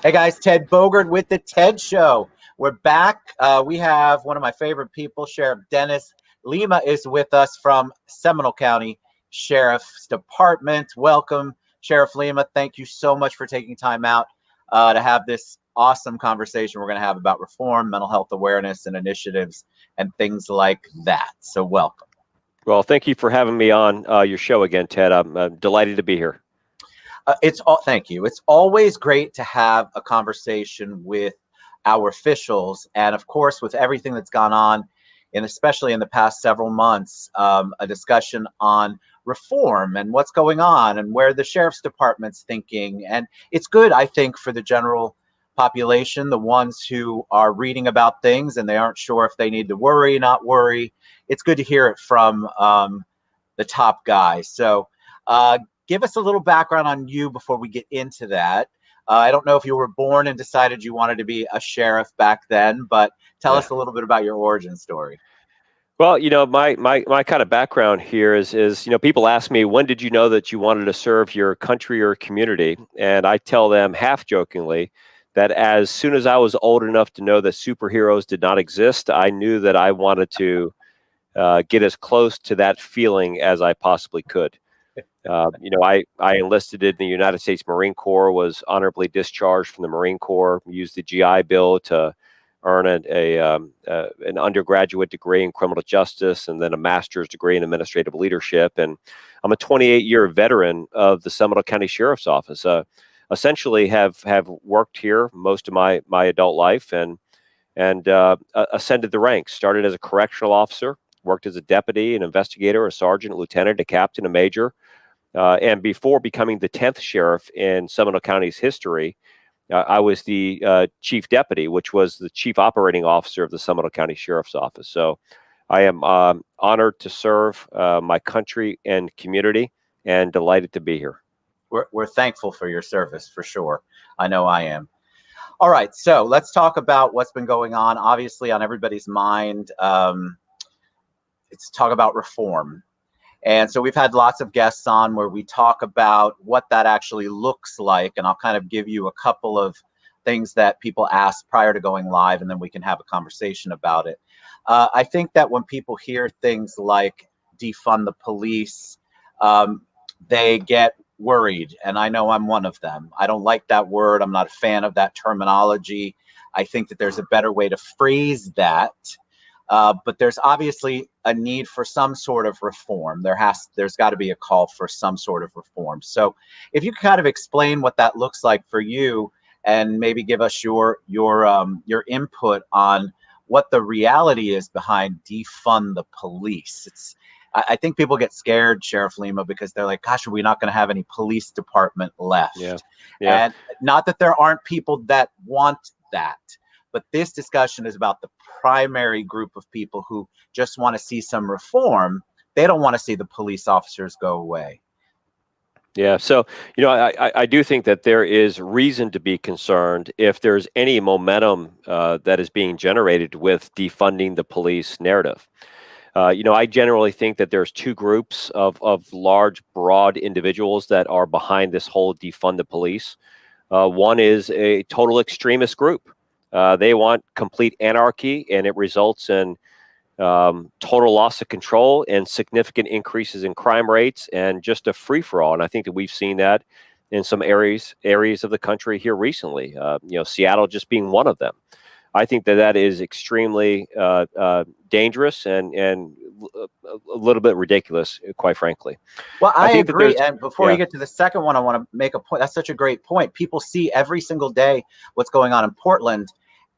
Hey guys, Ted Bogert with the Ted Show. We're back. We have one of my favorite people, Sheriff Dennis Lemma, is with us from Seminole County Sheriff's Department. Welcome, Sheriff Lemma. Thank you so much for taking time out to have this awesome conversation we're going to have about reform, mental health awareness, and initiatives and things like that. So welcome. Well, thank you for having me on your show again, Ted. I'm delighted to be here. Thank you. It's always great to have a conversation with our officials, and of course, with everything that's gone on, and especially in the past several months, a discussion on reform and what's going on and where the sheriff's department's thinking. And it's good, I think, for the general population, the ones who are reading about things and they aren't sure if they need to worry, not worry. It's good to hear it from the top guys. So. Give us a little background on you before we get into that. I don't know if you were born and decided you wanted to be a sheriff back then, but tell us a little bit about your origin story. Well, my kind of background here is people ask me, when did you know that you wanted to serve your country or community? And I tell them half jokingly that as soon as I was old enough to know that superheroes did not exist, I knew that I wanted to get as close to that feeling as I possibly could. I enlisted in the United States Marine Corps, was honorably discharged from the Marine Corps, used the GI Bill to earn an undergraduate degree in criminal justice and then a master's degree in administrative leadership. And I'm a 28-year veteran of the Seminole County Sheriff's Office. Essentially have worked here most of my adult life and ascended the ranks. Started as a correctional officer, worked as a deputy, an investigator, a sergeant, a lieutenant, a captain, a major. And before becoming the 10th sheriff in Seminole County's history, I was the chief deputy, which was the chief operating officer of the Seminole County Sheriff's Office. So I am honored to serve my country and community and delighted to be here. We're thankful for your service, for sure. I know I am. All right, so let's talk about what's been going on. Obviously, on everybody's mind, it's talk about reform. And so we've had lots of guests on where we talk about what that actually looks like. And I'll kind of give you a couple of things that people ask prior to going live, and then we can have a conversation about it. I think that when people hear things like defund the police, they get worried. And I know I'm one of them. I don't like that word. I'm not a fan of that terminology. I think that there's a better way to phrase that. But there's obviously a need for some sort of reform. There's got to be a call for some sort of reform. So if you could kind of explain what that looks like for you and maybe give us your input on what the reality is behind defund the police. I think people get scared, Sheriff Lemma, because they're like, gosh, are we not going to have any police department left? Yeah. And not that there aren't people that want that. But this discussion is about the primary group of people who just want to see some reform. They don't want to see the police officers go away. Yeah. So, I do think that there is reason to be concerned if there's any momentum that is being generated with defunding the police narrative. I generally think that there's two groups of large, broad individuals that are behind this whole defund the police. One is a total extremist group. They want complete anarchy, and it results in total loss of control and significant increases in crime rates and just a free-for-all. And I think that we've seen that in some areas of the country here recently, Seattle just being one of them. I think that is extremely dangerous and a little bit ridiculous, quite frankly. Well, I agree. And before you get to the second one, I want to make a point. That's such a great point. People see every single day what's going on in Portland.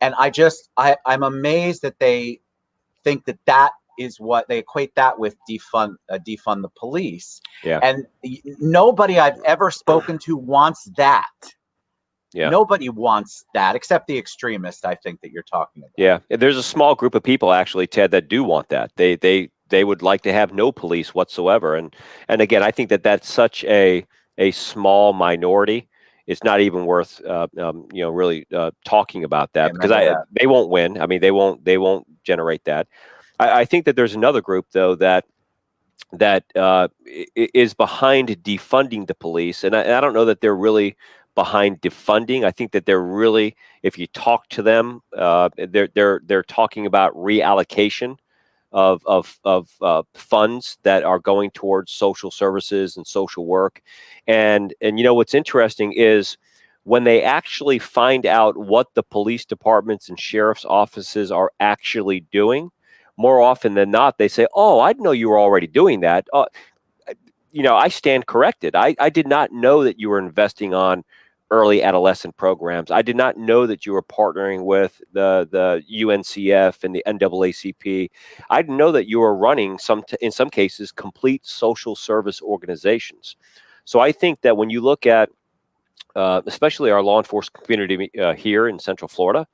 And I'm amazed that they think that is what they equate that with defund the police. Yeah. And nobody I've ever spoken to wants that. Yeah. Nobody wants that except the extremists, I think, that you're talking about. Yeah. There's a small group of people, actually, Ted, that do want that. They would like to have no police whatsoever. And again, I think that that's such a small minority. It's not even worth really talking about that, because they won't win. I mean, they won't generate that. I think that there's another group, though, that is behind defunding the police, and I don't know that they're really behind defunding. I think that they're really, if you talk to them, they're talking about reallocation of funds that are going towards social services and social work. And what's interesting is when they actually find out what the police departments and sheriff's offices are actually doing, more often than not, they say, "Oh, I didn't know you were already doing that. I stand corrected. I did not know that you were investing on early adolescent programs. I did not know that you were partnering with the UNCF and the NAACP. I didn't know that you were running in some cases, complete social service organizations." So I think that when you look at, especially our law enforcement community here in Central Florida,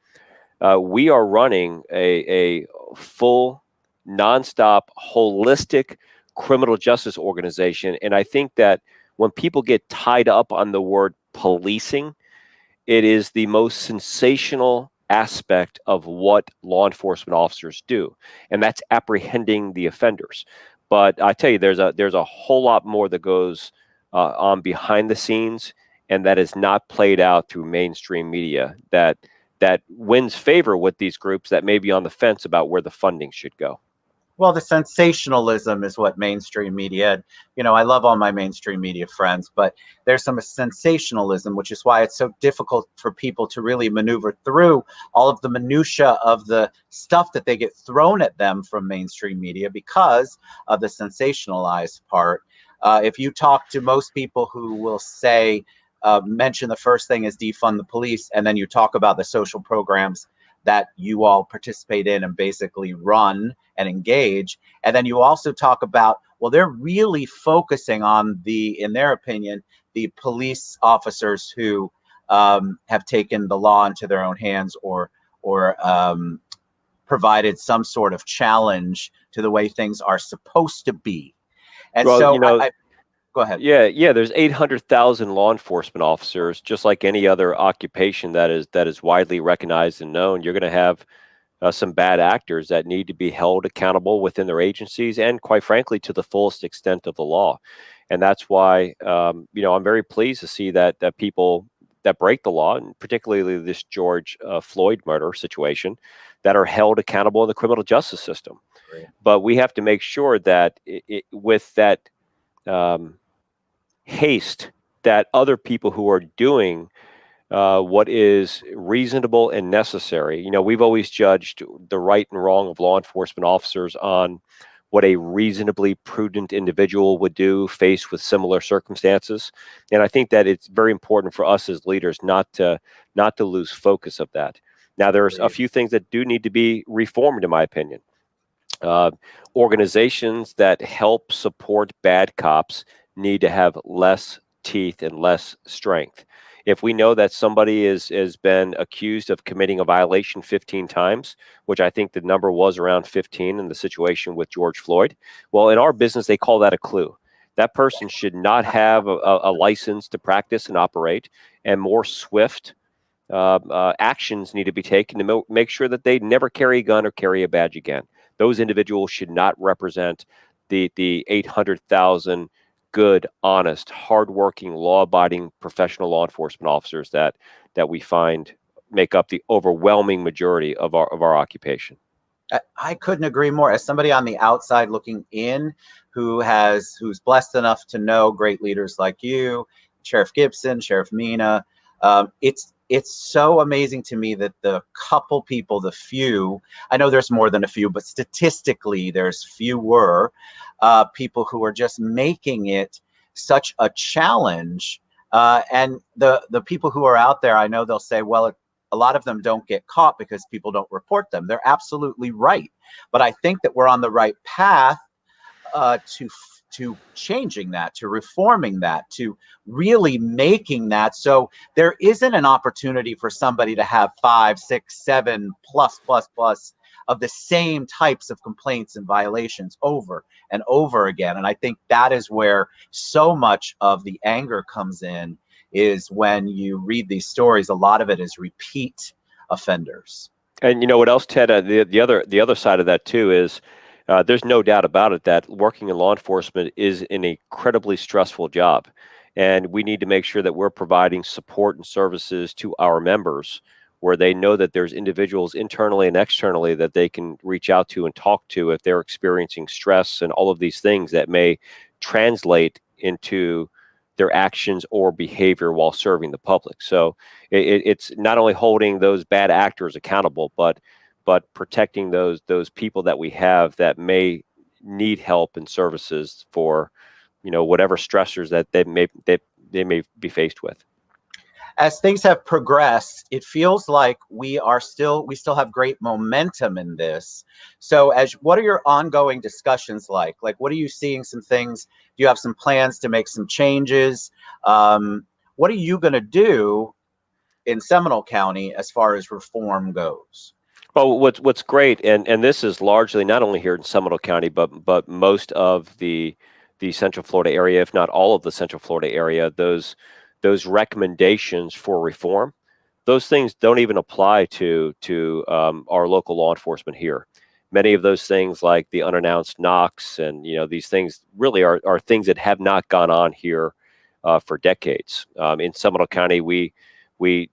we are running a full, nonstop, holistic criminal justice organization. And I think that when people get tied up on the word policing, it is the most sensational aspect of what law enforcement officers do, and that's apprehending the offenders. But I tell you, there's a whole lot more that goes on behind the scenes, and that is not played out through mainstream media. That wins favor with these groups that may be on the fence about where the funding should go. Well, the sensationalism is what mainstream media, I love all my mainstream media friends, but there's some sensationalism, which is why it's so difficult for people to really maneuver through all of the minutia of the stuff that they get thrown at them from mainstream media because of the sensationalized part. If you talk to most people who will say, mention the first thing is defund the police, and then you talk about the social programs that you all participate in and basically run and engage. And then you also talk about, well, they're really focusing on in their opinion, the police officers who have taken the law into their own hands or provided some sort of challenge to the way things are supposed to be. And well, so go ahead. Yeah. There's 800,000 law enforcement officers, just like any other occupation that is widely recognized and known. You're going to have some bad actors that need to be held accountable within their agencies, and quite frankly, to the fullest extent of the law. And that's why, I'm very pleased to see that people that break the law, and particularly this George Floyd murder situation, that are held accountable in the criminal justice system. Right. But we have to make sure that with that haste, that other people who are doing what is reasonable and necessary. We've always judged the right and wrong of law enforcement officers on what a reasonably prudent individual would do faced with similar circumstances. And I think that it's very important for us as leaders not to lose focus of that. Now, there's a few things that do need to be reformed, in my opinion. Organizations that help support bad cops need to have less teeth and less strength. If we know that somebody has been accused of committing a violation 15 times, which I think the number was around 15 in the situation with George Floyd, well, in our business, they call that a clue. That person should not have a license to practice and operate, and more swift actions need to be taken to make sure that they never carry a gun or carry a badge again. Those individuals should not represent the 800,000 good, honest, hardworking, law-abiding professional law enforcement officers that we find make up the overwhelming majority of our occupation. I couldn't agree more. As somebody on the outside looking in, who's blessed enough to know great leaders like you, Sheriff Gibson, Sheriff Mina, it's so amazing to me that the couple people, the few, I know there's more than a few, but statistically there's fewer people who are just making it such a challenge. And the people who are out there, I know they'll say, well, a lot of them don't get caught because people don't report them. They're absolutely right. But I think that we're on the right path to changing that, to reforming that, to really making that so there isn't an opportunity for somebody to have 5, 6, 7 plus of the same types of complaints and violations over and over again. And I think that is where so much of the anger comes in, is when you read these stories, a lot of it is repeat offenders. And you know what else, Ted? The other side of that too is there's no doubt about it that working in law enforcement is an incredibly stressful job. And we need to make sure that we're providing support and services to our members where they know that there's individuals internally and externally that they can reach out to and talk to if they're experiencing stress and all of these things that may translate into their actions or behavior while serving the public. So it's not only holding those bad actors accountable, but protecting those people that we have that may need help and services for, whatever stressors that they may be faced with. As things have progressed, it feels like we still have great momentum in this. So what are your ongoing discussions like? Like, what are you seeing some things? Do you have some plans to make some changes? What are you going to do in Seminole County as far as reform goes? Well, what's great, and this is largely not only here in Seminole County, but most of the Central Florida area, if not all of the Central Florida area, those recommendations for reform, those things don't even apply to our local law enforcement here. Many of those things, like the unannounced knocks, and these things really are things that have not gone on here for decades. In Seminole County, we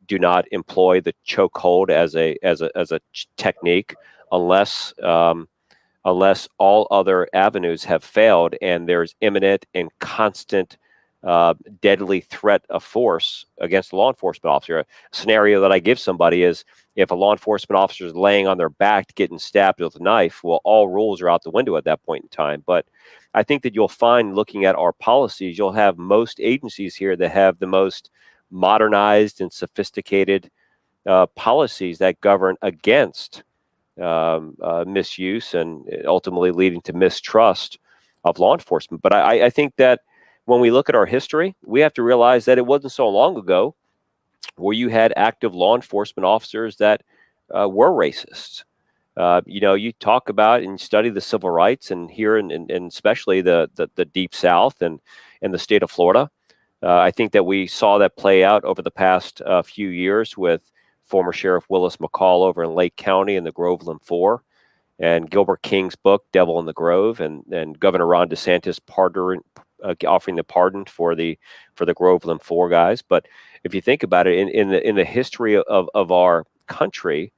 do not employ the chokehold as a technique unless all other avenues have failed and there's imminent and constant deadly threat of force against a law enforcement officer. A scenario that I give somebody is, if a law enforcement officer is laying on their back getting stabbed with a knife, well, all rules are out the window at that point in time. But I think that you'll find, looking at our policies, you'll have most agencies here that have the most modernized and sophisticated policies that govern against misuse and ultimately leading to mistrust of law enforcement. But I think that when we look at our history, we have to realize that it wasn't so long ago where you had active law enforcement officers that were racist. You talk about and study the civil rights, and here and especially the Deep South and the state of Florida. I think that we saw that play out over the past few years with former Sheriff Willis McCall over in Lake County and the Groveland Four, and Gilbert King's book, Devil in the Grove, and Governor Ron DeSantis offering the pardon for the Groveland Four guys. But if you think about it, in the history of our country,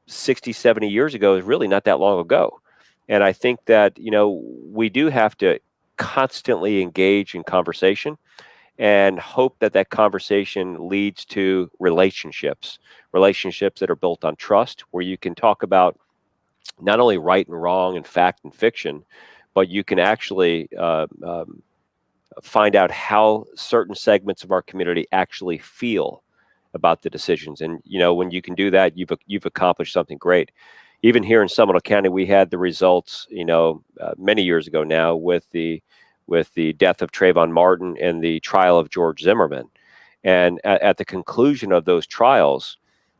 60, 70 years ago is really not that long ago. And I think that, we do have to constantly engage in conversation and hope that conversation leads to relationships that are built on trust, where you can talk about not only right and wrong and fact and fiction, but you can actually find out how certain segments of our community actually feel about the decisions. And when you can do that, you've accomplished something great. Even here in Seminole County, we had the results, many years ago now, with the death of Trayvon Martin and the trial of George Zimmerman. And at the conclusion of those trials,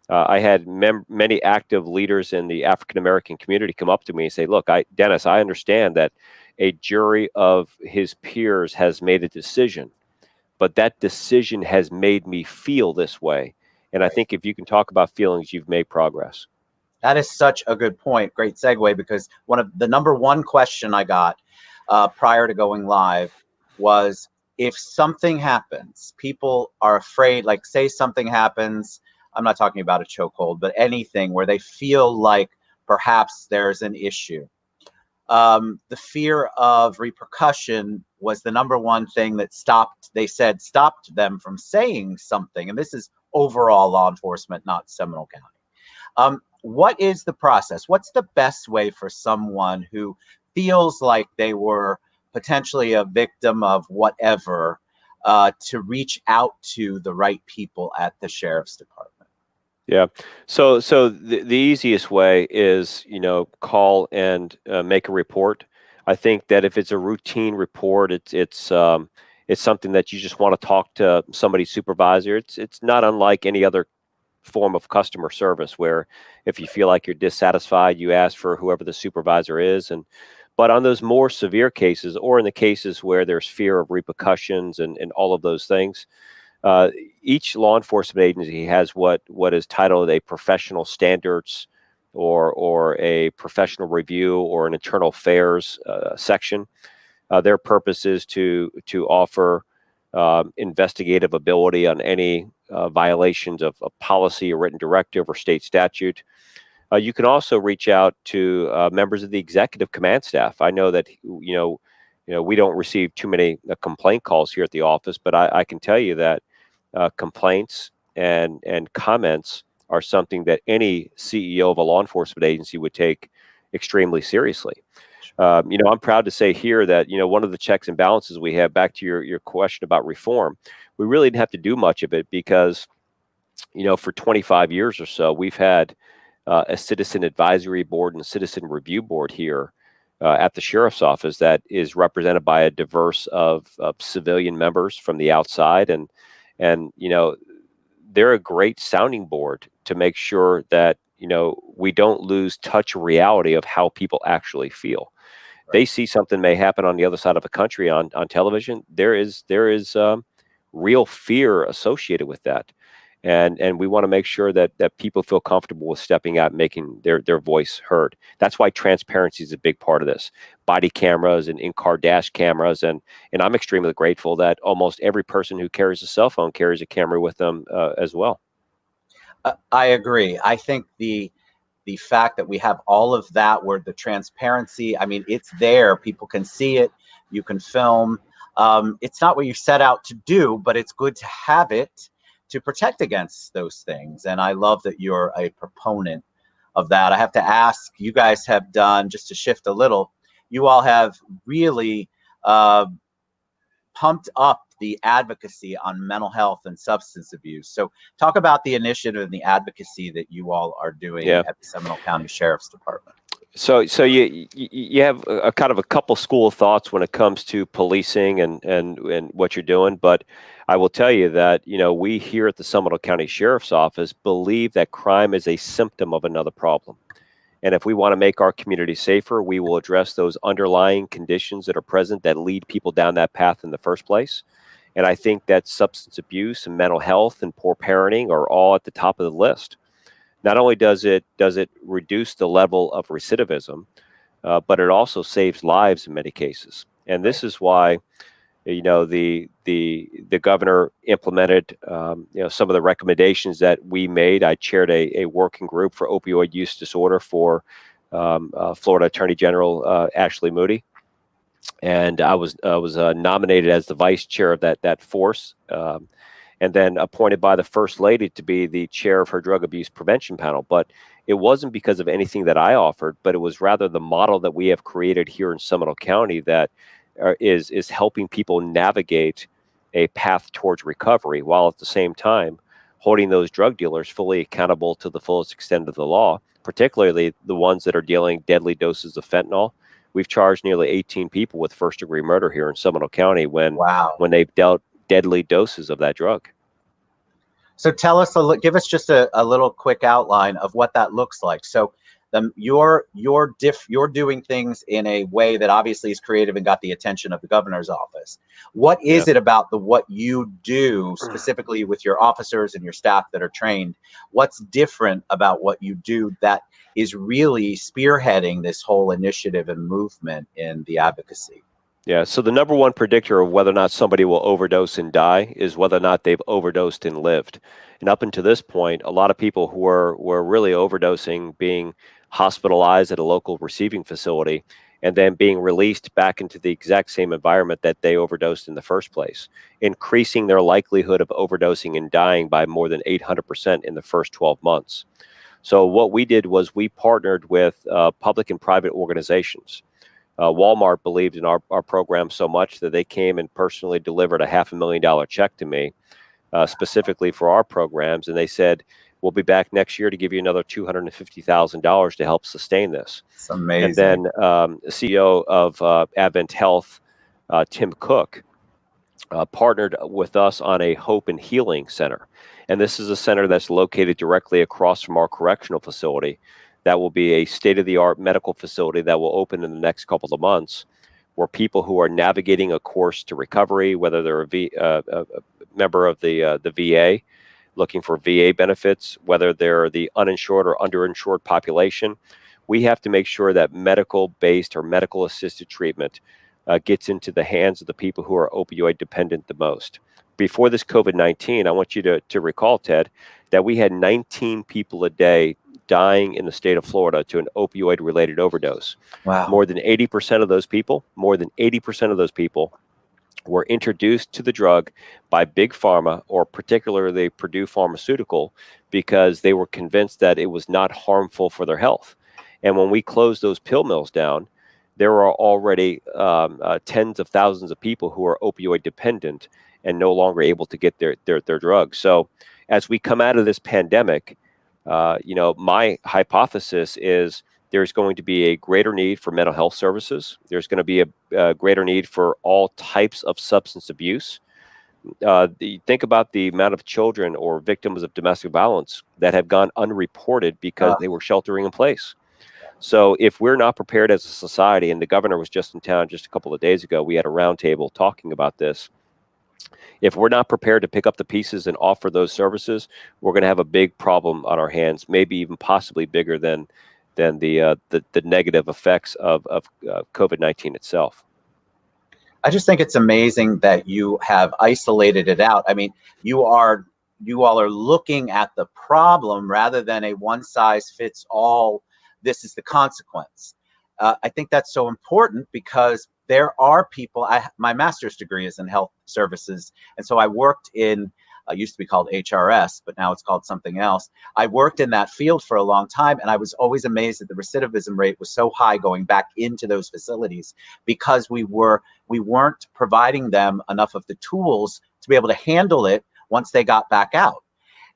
I had many active leaders in the African American community come up to me and say, "Look, Dennis, I understand that a jury of his peers has made a decision, but that decision has made me feel this way." And I think if you can talk about feelings, you've made progress. That is such a good point. Great segue, because one of the number one question I got prior to going live was, if something happens, people are afraid, like say something happens, I'm not talking about a chokehold, but anything where they feel like perhaps there's an issue. The fear of repercussion was the number one thing that stopped them from saying something. And this is overall law enforcement, not Seminole County. What is the process? What's the best way for someone who feels like they were potentially a victim of whatever to reach out to the right people at the sheriff's department? Yeah. So the easiest way is, call and make a report. I think that if it's a routine report, it's something that you just want to talk to somebody's supervisor. It's not unlike any other form of customer service, where if you feel like you're dissatisfied, you ask for whoever the supervisor is. But on those more severe cases, or in the cases where there's fear of repercussions and all of those things, each law enforcement agency has what is titled a professional standards or a professional review or an internal affairs section. Their purpose is to offer investigative ability on any violations of policy or written directive or state statute. You can also reach out to members of the executive command staff. I know that we don't receive too many complaint calls here at the office, but I can tell you that complaints and comments are something that any CEO of a law enforcement agency would take extremely seriously. I'm proud to say here that one of the checks and balances we have, back to your question about reform, we really didn't have to do much of it because for 25 years or so we've had a citizen advisory board and citizen review board here at the sheriff's office that is represented by a diverse of civilian members from the outside, and they're a great sounding board to make sure that we don't lose touch of reality of how people actually feel. Right. They see something may happen on the other side of a country on television. There is real fear associated with that. And we want to make sure that people feel comfortable with stepping out and making their voice heard. That's why transparency is a big part of this. Body cameras and in-car dash cameras. And I'm extremely grateful that almost every person who carries a cell phone carries a camera with them as well. I agree. I think the fact that we have all of that, where the transparency, I mean, it's there. People can see it. You can film. It's not what you set out to do, but it's good to have it to protect against those things. And I love that you're a proponent of that. I have to ask, you guys have done, just to shift a little, you all have really pumped up the advocacy on mental health and substance abuse. So talk about the initiative and the advocacy that you all are doing at the Seminole County Sheriff's Department. So you have a kind of a couple school of thoughts when it comes to policing and what you're doing, but I will tell you that we here at the Seminole County Sheriff's Office believe that crime is a symptom of another problem, and if we want to make our community safer, we will address those underlying conditions that are present that lead people down that path in the first place. And I think that substance abuse and mental health and poor parenting are all at the top of the list. Not only does it reduce the level of recidivism, but it also saves lives in many cases. And this is why, the governor implemented, some of the recommendations that we made. I chaired a working group for opioid use disorder for Florida Attorney General Ashley Moody, and I was nominated as the vice chair of that force. And then appointed by the First Lady to be the chair of her drug abuse prevention panel. But it wasn't because of anything that I offered, but it was rather the model that we have created here in Seminole County that is helping people navigate a path towards recovery, while at the same time holding those drug dealers fully accountable to the fullest extent of the law, particularly the ones that are dealing deadly doses of fentanyl. We've charged nearly 18 people with first-degree murder here in Seminole County when they've dealt deadly doses of that drug. So tell us, give us just a little quick outline of what that looks like. So you're doing things in a way that obviously is creative and got the attention of the governor's office. What is it about what you do specifically with your officers and your staff that are trained? What's different about what you do that is really spearheading this whole initiative and movement in the advocacy? Yeah, so the number one predictor of whether or not somebody will overdose and die is whether or not they've overdosed and lived. And up until this point, a lot of people who were really overdosing, being hospitalized at a local receiving facility, and then being released back into the exact same environment that they overdosed in the first place, increasing their likelihood of overdosing and dying by more than 800% in the first 12 months. So what we did was we partnered with public and private organizations. Walmart believed in our program so much that they came and personally delivered a $500,000 check to me specifically for our programs. And they said, we'll be back next year to give you another $250,000 to help sustain this. It's amazing. And then the CEO of Advent Health, Tim Cook, partnered with us on a Hope and Healing Center. And this is a center that's located directly across from our correctional facility. That will be a state-of-the-art medical facility that will open in the next couple of months, where people who are navigating a course to recovery, whether they're a member of the VA, looking for VA benefits, whether they're the uninsured or underinsured population, we have to make sure that medical-based or medical-assisted treatment gets into the hands of the people who are opioid dependent the most. Before this COVID-19, I want you to recall, Ted, that we had 19 people a day dying in the state of Florida to an opioid-related overdose. Wow. More than 80% of those people, were introduced to the drug by Big Pharma, or particularly Purdue Pharmaceutical, because they were convinced that it was not harmful for their health. And when we closed those pill mills down, there are already tens of thousands of people who are opioid dependent and no longer able to get their drugs. So as we come out of this pandemic, my hypothesis is there's going to be a greater need for mental health services. There's going to be a greater need for all types of substance abuse. Think about the amount of children or victims of domestic violence that have gone unreported because they were sheltering in place. So if we're not prepared as a society, and the governor was just in town just a couple of days ago, we had a roundtable talking about this. If we're not prepared to pick up the pieces and offer those services, we're going to have a big problem on our hands, maybe even possibly bigger than the negative effects of COVID-19 itself. I just think it's amazing that you have isolated it out. I mean, you all are looking at the problem rather than a one size fits all. This is the consequence. I think that's so important because there are people. My master's degree is in health services, and so I worked in used to be called HRS, but now it's called something else. I worked in that field for a long time, and I was always amazed that the recidivism rate was so high going back into those facilities because we weren't providing them enough of the tools to be able to handle it once they got back out.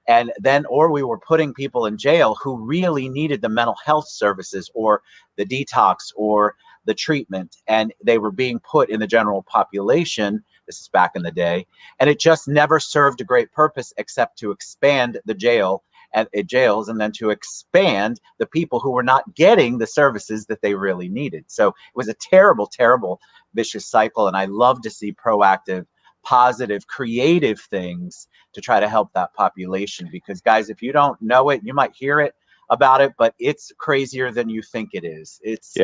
And then, or we were putting people in jail who really needed the mental health services or the detox or the treatment, and they were being put in the general population. This is back in the day, and it just never served a great purpose except to expand the jails and then to expand the people who were not getting the services that they really needed. So it was a terrible, terrible vicious cycle, and I love to see proactive, positive, creative things to try to help that population, because guys, if you don't know it, you might hear it about it, but it's crazier than you think it is. It's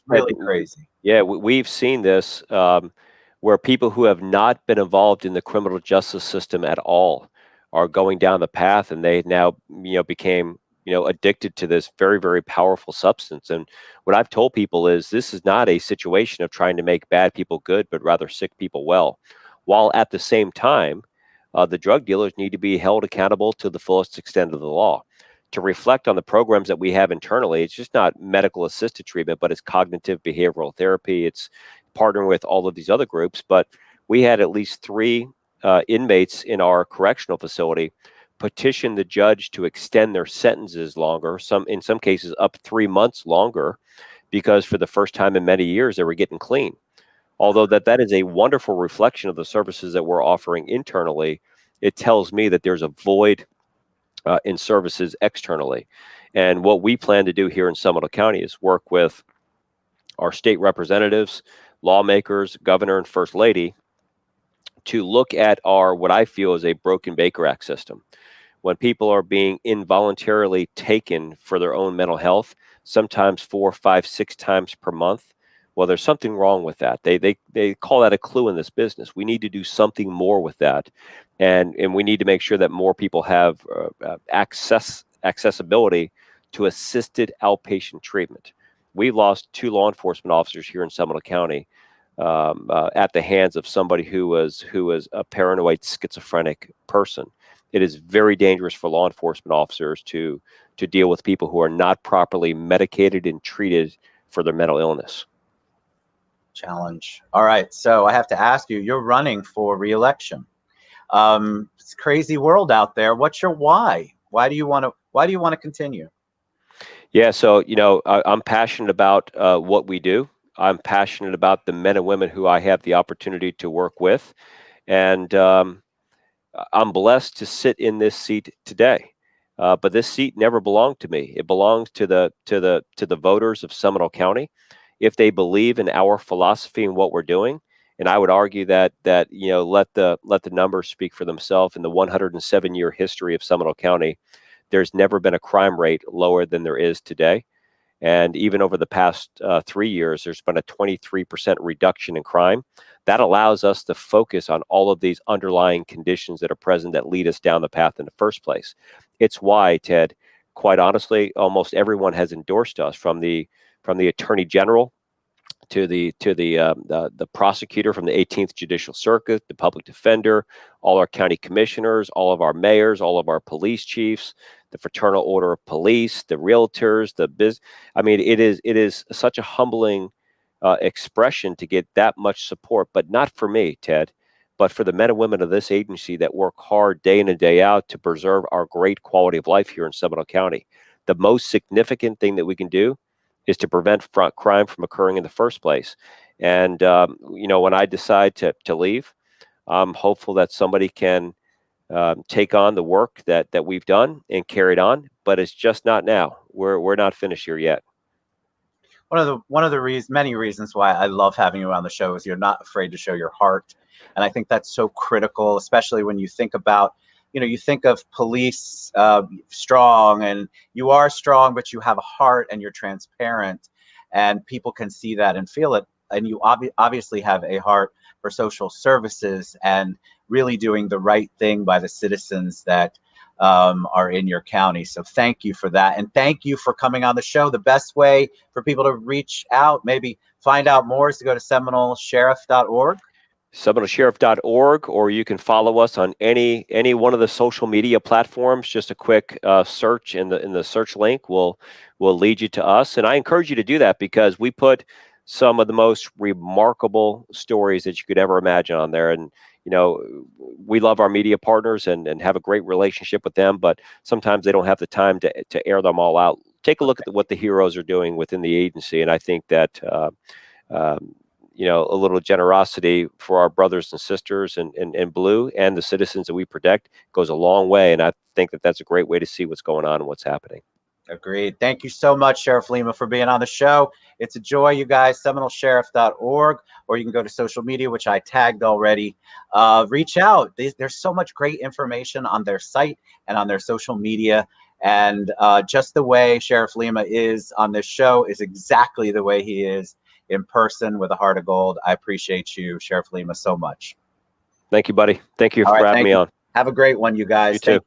really crazy. Yeah, we've seen this where people who have not been involved in the criminal justice system at all are going down the path, and they now became addicted to this very, very powerful substance. And what I've told people is this is not a situation of trying to make bad people good, but rather sick people well, while at the same time the drug dealers need to be held accountable to the fullest extent of the law. To reflect on the programs that we have internally, it's just not medical assisted treatment, but it's cognitive behavioral therapy. It's partnering with all of these other groups. But we had at least 3 inmates in our correctional facility petition the judge to extend their sentences longer, in some cases up 3 months longer, because for the first time in many years, they were getting clean. Although that is a wonderful reflection of the services that we're offering internally, it tells me that there's a void in services externally. And what we plan to do here in Seminole County is work with our state representatives, lawmakers, governor, and first lady to look at what I feel is a broken Baker Act system. When people are being involuntarily taken for their own mental health, sometimes 4, 5, 6 times per month, well, there's something wrong with that. They call that a clue in this business. We need to do something more with that. And we need to make sure that more people have accessibility to assisted outpatient treatment. We've lost 2 law enforcement officers here in Seminole County at the hands of somebody who was a paranoid schizophrenic person. It is very dangerous for law enforcement officers to deal with people who are not properly medicated and treated for their mental illness. Challenge. All right, so I have to ask you, you're running for re-election. It's a crazy world out there. What's your why? Why do you want to continue? Yeah, so I'm passionate about what we do. I'm passionate about the men and women who I have the opportunity to work with, and I'm blessed to sit in this seat today. But this seat never belonged to me. It belongs to the voters of Seminole County. If they believe in our philosophy and what we're doing, and I would argue that let the numbers speak for themselves. In the 107-year history of Seminole County, there's never been a crime rate lower than there is today. And even over the past 3 years, there's been a 23% reduction in crime. That allows us to focus on all of these underlying conditions that are present that lead us down the path in the first place. It's why, Ted, quite honestly, almost everyone has endorsed us, from the Attorney General to the prosecutor from the 18th Judicial Circuit, the public defender, all our county commissioners, all of our mayors, all of our police chiefs, the Fraternal Order of Police, the realtors, I mean, it is such a humbling expression to get that much support, but not for me, Ted, but for the men and women of this agency that work hard day in and day out to preserve our great quality of life here in Seminole County. The most significant thing that we can do is to prevent crime from occurring in the first place. And when I decide to leave, I'm hopeful that somebody can take on the work that we've done and carry it on. But it's just not now. We're not finished here yet. One of the many reasons why I love having you on the show is you're not afraid to show your heart, and I think that's so critical, especially when you think about, you think of police strong, and you are strong, but you have a heart and you're transparent, and people can see that and feel it. And you obviously have a heart for social services and really doing the right thing by the citizens that are in your county. So thank you for that. And thank you for coming on the show. The best way for people to reach out, maybe find out more, is to go to SeminoleSheriff.org. SeminoleSheriff.org, or you can follow us on any one of the social media platforms. Just a quick search in the search link will lead you to us. And I encourage you to do that, because we put some of the most remarkable stories that you could ever imagine on there. And we love our media partners and have a great relationship with them, but sometimes they don't have the time to air them all out. Take a look at what the heroes are doing within the agency, and I think that a little generosity for our brothers and sisters in blue and the citizens that we protect goes a long way. And I think that that's a great way to see what's going on and what's happening. Agreed. Thank you so much, Sheriff Lemma, for being on the show. It's a joy, you guys. SeminoleSheriff.org, or you can go to social media, which I tagged already. Reach out. There's so much great information on their site and on their social media. And just the way Sheriff Lemma is on this show is exactly the way he is in person, with a heart of gold. I appreciate you, Sheriff Lemma, so much. Thank you, buddy. Thank you for having me on. Have a great one, you guys. You too.